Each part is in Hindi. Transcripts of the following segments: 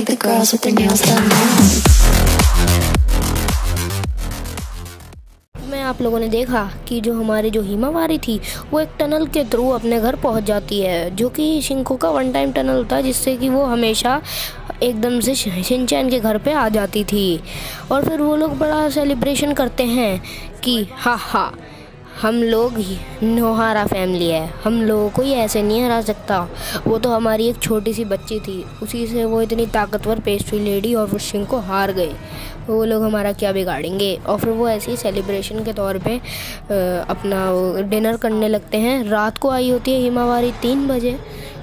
like the girls with their nails done now. में आप लोगों ने देखा कि जो हमारी जो हिमावारी थी वो एक टनल के थ्रू अपने घर पहुंच जाती है, जो कि शिंको का वन टाइम टनल होता है, जिससे कि वो हमेशा एकदम से शिनचैन के घर पे आ जाती थी। और फिर वो लोग बड़ा सेलिब्रेशन करते हैं कि हा हम लोग ही नोहारा फैमिली है, हम लोगों को ही ऐसे नहीं हरा सकता। वो तो हमारी एक छोटी सी बच्ची थी, उसी से वो इतनी ताकतवर पेस्ट्री लेडी और वो शिंको हार गए, वो लोग हमारा क्या बिगाड़ेंगे। और फिर वो ऐसे ही सेलिब्रेशन के तौर पे अपना डिनर करने लगते हैं। रात को आई होती है हिमावारी 3 बजे,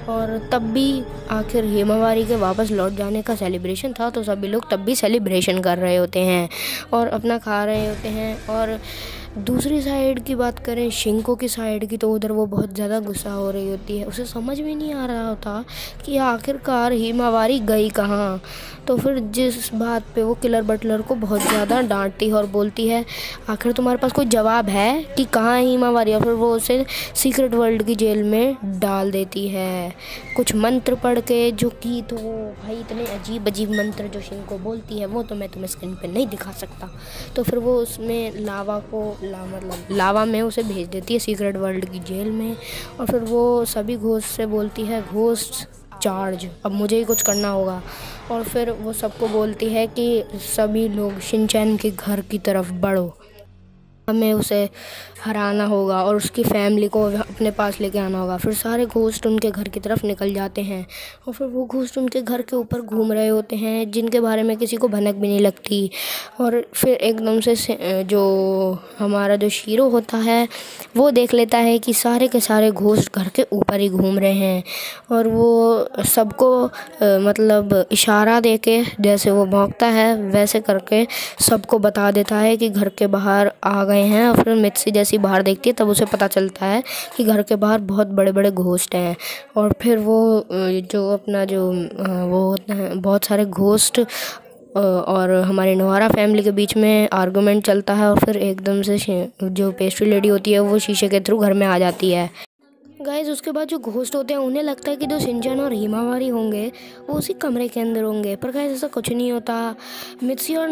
और तब भी आखिर हिमावारी के वापस लौट जाने का सेलिब्रेशन था, तो सभी लोग तब भी सेलिब्रेशन कर रहे होते हैं और अपना खा रहे होते हैं। और दूसरी साइड की बात करें, शिंको की साइड की, तो उधर वो बहुत ज़्यादा गुस्सा हो रही होती है। उसे समझ में नहीं आ रहा होता कि आखिरकार हिमावारी गई कहाँ। तो फिर जिस बात पे वो किलर बटलर को बहुत ज़्यादा डांटती है और बोलती है, आखिर तुम्हारे पास कोई जवाब है कि कहाँ है हिमावारी। और फिर वो उसे सीक्रेट वर्ल्ड की जेल में डाल देती है कुछ मंत्र पढ़ के, जो कि तो भाई इतने अजीब अजीब मंत्र जो शिंको बोलती है वो तो मैं तुम्हें स्क्रीन पे नहीं दिखा सकता। तो फिर वो उसमें लावा में उसे भेज देती है सीक्रेट वर्ल्ड की जेल में। और फिर वो सभी घोस्ट से बोलती है, घोस्ट चार्ज, अब मुझे ही कुछ करना होगा। और फिर वो सबको बोलती है कि सभी लोग शिनचैन के घर की तरफ बढ़ो, हमें उसे हराना होगा और उसकी फैमिली को अपने पास लेके आना होगा। फिर सारे घोस्ट उनके घर की तरफ निकल जाते हैं और फिर वो घोस्ट उनके घर के ऊपर घूम रहे होते हैं, जिनके बारे में किसी को भनक भी नहीं लगती। और फिर एकदम से जो हमारा जो शीरो होता है वो देख लेता है कि सारे के सारे घोस्ट घर के ऊपर ही घूम रहे हैं, और वो सबको मतलब इशारा दे के, जैसे वो भौंकता है वैसे करके सबको बता देता है कि घर के बाहर आ गए हैं। और फिर मित्सी जैसी बाहर देखती है तब उसे पता चलता है कि घर के बाहर बहुत बड़े बड़े घोस्ट हैं। और फिर वो जो अपना जो वो होता है, बहुत सारे घोस्ट और हमारी नोहारा फैमिली के बीच में आर्गुमेंट चलता है। और फिर एकदम से जो पेस्ट्री लेडी होती है वो शीशे के थ्रू घर में आ जाती है। गाइज उसके बाद जो घोस्ट होते हैं उन्हें लगता है कि जो शिनचैन और हिमावारी होंगे वो उसी कमरे के अंदर होंगे, पर गाइज ऐसा कुछ नहीं होता। मित्सी और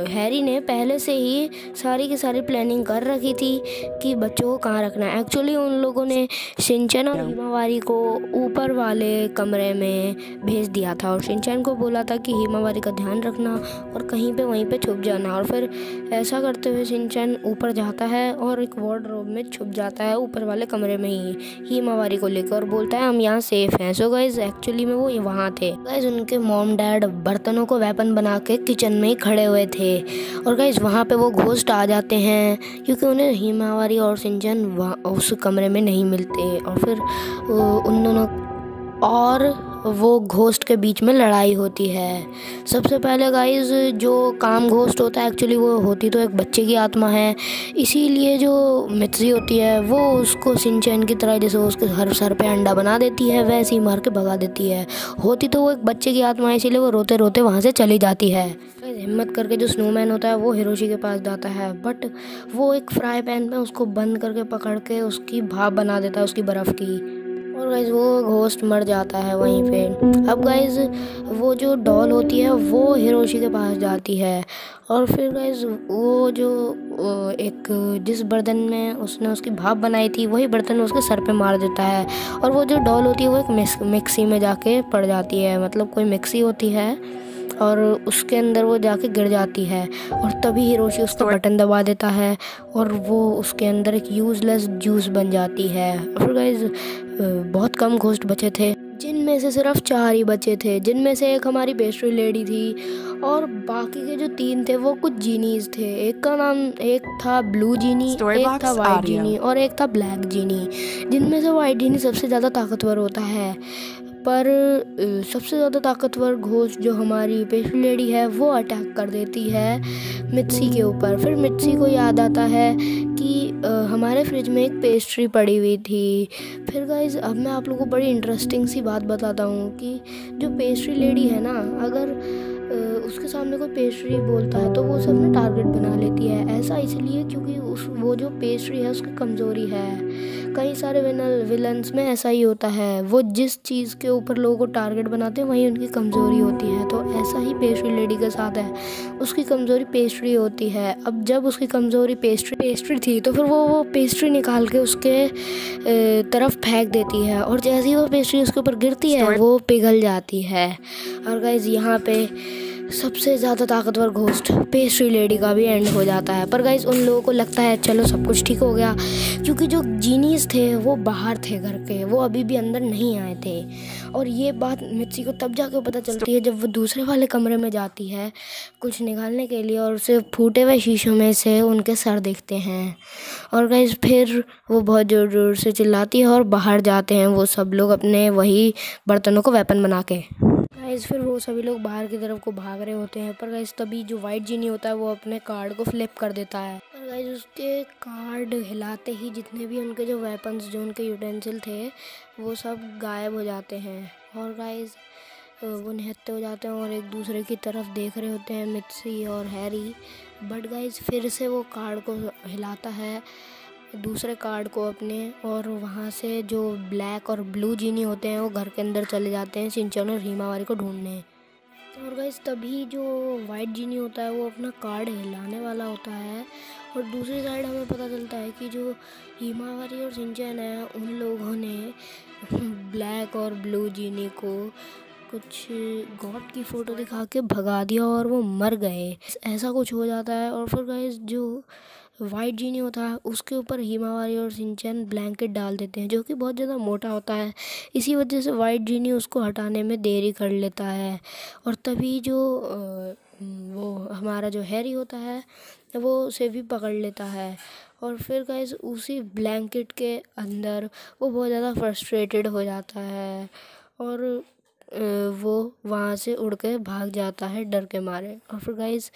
हैरी ने पहले से ही सारी की सारी प्लानिंग कर रखी थी कि बच्चों को कहाँ रखना है। एक्चुअली उन लोगों ने शिनचैन और हिमावारी को ऊपर वाले कमरे में भेज दिया था और शिनचैन को बोला था कि हिमावारी का ध्यान रखना और कहीं पे वहीं पे छुप जाना। और फिर ऐसा करते हुए शिनचैन ऊपर जाता है और एक वार्डरोब में छुप जाता है ऊपर वाले कमरे में ही हिमावारी को लेकर, और बोलता है हम यहाँ सेफ हैं। सो गाइज एक्चुअली में वो वहाँ थे। गाइज उनके मॉम डैड बर्तनों को वेपन बना के किचन में ही खड़े हुए थे, और गाइज वहाँ पे वो घोस्ट आ जाते हैं क्योंकि उन्हें हिमावारी और शिनचैन उस कमरे में नहीं मिलते। और फिर उन दोनों और वो घोस्ट के बीच में लड़ाई होती है। सबसे पहले गाइज जो काम घोस्ट होता है, एक्चुअली वो होती तो एक बच्चे की आत्मा है, इसीलिए जो मित्सी होती है वो उसको शिनचैन की तरह जैसे उसके हर सर पे अंडा बना देती है वैसे ही मार के भगा देती है। होती तो वो एक बच्चे की आत्मा है, इसीलिए वो रोते रोते वहाँ से चली जाती है। हिम्मत करके जो स्नोमैन होता है वो हिरोशी के पास जाता है, बट वो एक फ्राई पैन में उसको बंद करके पकड़ के उसकी भाप बना देता है उसकी बर्फ़ की, और गाइज वो घोस्ट मर जाता है वहीं पे। अब गाइज वो जो डॉल होती है वो हिरोशी के पास जाती है, और फिर गाइज वो जो एक जिस बर्तन में उसने उसकी भाप बनाई थी वही बर्तन उसके सर पे मार देता है, और वो जो डॉल होती है वो एक मिक्सी में जाके पड़ जाती है, मतलब कोई मिक्सी होती है और उसके अंदर वो जाके गिर जाती है। और तभी हिरोशी उसका बटन दबा देता है और वो उसके अंदर एक यूजलेस जूस बन जाती है। फिर गाइज बहुत कम घोस्ट बचे थे, जिनमें से सिर्फ 4 ही बचे थे, जिनमें से एक हमारी पेस्ट्री लेडी थी और बाकी के जो 3 थे वो कुछ जीनीज थे। एक का नाम एक था ब्लू जीनी, एक था वाइट जीनी और एक था ब्लैक जीनी, जिनमें से वाइट जीनी सबसे ज़्यादा ताकतवर होता है। पर सबसे ज़्यादा ताकतवर घोस्ट जो हमारी पेस्ट्री लेडी है वो अटैक कर देती है मित्सी के ऊपर। फिर मित्सी को याद आता है कि हमारे फ्रिज में एक पेस्ट्री पड़ी हुई थी। फिर गाइज अब मैं आप लोगों को बड़ी इंटरेस्टिंग सी बात बताता हूँ कि जो पेस्ट्री लेडी है ना, अगर उसके सामने कोई पेस्ट्री बोलता है तो वो उसे अपना टारगेट बना लेती है। ऐसा इसलिए क्योंकि वो जो पेस्ट्री है उसकी कमज़ोरी है। कई सारे विलन्स में ऐसा ही होता है, वो जिस चीज़ के ऊपर लोगों को टारगेट बनाते हैं वही उनकी कमज़ोरी होती है। तो ऐसा ही पेस्ट्री लेडी के साथ है, उसकी कमज़ोरी पेस्ट्री होती है। अब जब उसकी कमज़ोरी पेस्ट्री थी तो फिर वो पेस्ट्री निकाल के उसके तरफ फेंक देती है, और जैसे ही वो पेस्ट्री उसके ऊपर गिरती है वो पिघल जाती है। और गाइज़ यहाँ पे सबसे ज़्यादा ताकतवर घोस्ट पेस्ट्री लेडी का भी एंड हो जाता है। पर गाइज़ उन लोगों को लगता है चलो सब कुछ ठीक हो गया, क्योंकि जो जीनीस थे वो बाहर थे घर के, वो अभी भी अंदर नहीं आए थे। और ये बात मिर्ची को तब जाके पता चलती है जब वो दूसरे वाले कमरे में जाती है कुछ निकालने के लिए, और उसे फूटे हुए शीशों में से उनके सर दिखते हैं। और गाइज़ फिर वो बहुत ज़ोर ज़ोर से चिल्लाती है और बाहर जाते हैं वो सब लोग अपने वही बर्तनों को वेपन बना के। गाइस फिर वो सभी लोग बाहर की तरफ को भाग रहे होते हैं, पर गाइस तभी जो वाइट जीनी होता है वो अपने कार्ड को फ्लिप कर देता है। पर गाइस उसके कार्ड हिलाते ही जितने भी उनके जो वेपन्स, जो उनके यूटेंसिल थे, वो सब गायब हो जाते हैं। और गाइस वो निहत्ते हो जाते हैं और एक दूसरे की तरफ देख रहे होते हैं, मिर्ची और हैरी। बट गाइस फिर से वो कार्ड को हिलाता है, दूसरे कार्ड को अपने, और वहाँ से जो ब्लैक और ब्लू जीनी होते हैं वो घर के अंदर चले जाते हैं शिनचैन और हिमावारी को ढूंढने। और गाइस तभी जो वाइट जीनी होता है वो अपना कार्ड हिलाने वाला होता है, और दूसरी साइड हमें पता चलता है कि जो हिमावारी और शिनचैन है उन लोगों ने ब्लैक और ब्लू जीनी को कुछ गॉड की फ़ोटो दिखा के भगा दिया और वो मर गए, ऐसा कुछ हो जाता है। और फिर गाइस जो वाइट जीनी होता है उसके ऊपर हिमावारी और शिनचैन ब्लैंकेट डाल देते हैं, जो कि बहुत ज़्यादा मोटा होता है। इसी वजह से वाइट जीनी उसको हटाने में देरी कर लेता है, और तभी जो वो हमारा जो हैरी होता है वो उसे भी पकड़ लेता है। और फिर गाइस उसी ब्लैंकेट के अंदर वो बहुत ज़्यादा फ्रस्ट्रेटेड हो जाता है, और वो वहाँ से उड़ के भाग जाता है डर के मारे। और फिर गाइस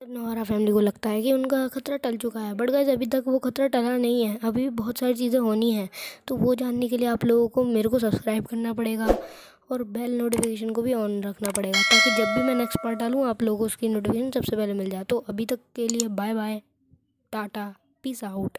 नोआरा फैमिली को लगता है कि उनका खतरा टल चुका है, बट गाइस अभी तक वो खतरा टला नहीं है, अभी बहुत सारी चीज़ें होनी हैं। तो वो जानने के लिए आप लोगों को मेरे को सब्सक्राइब करना पड़ेगा और बेल नोटिफिकेशन को भी ऑन रखना पड़ेगा, ताकि जब भी मैं नेक्स्ट पार्ट डालूँ आप लोगों को उसकी नोटिफिकेशन सबसे पहले मिल जाए। तो अभी तक के लिए bye bye, tata, peace out.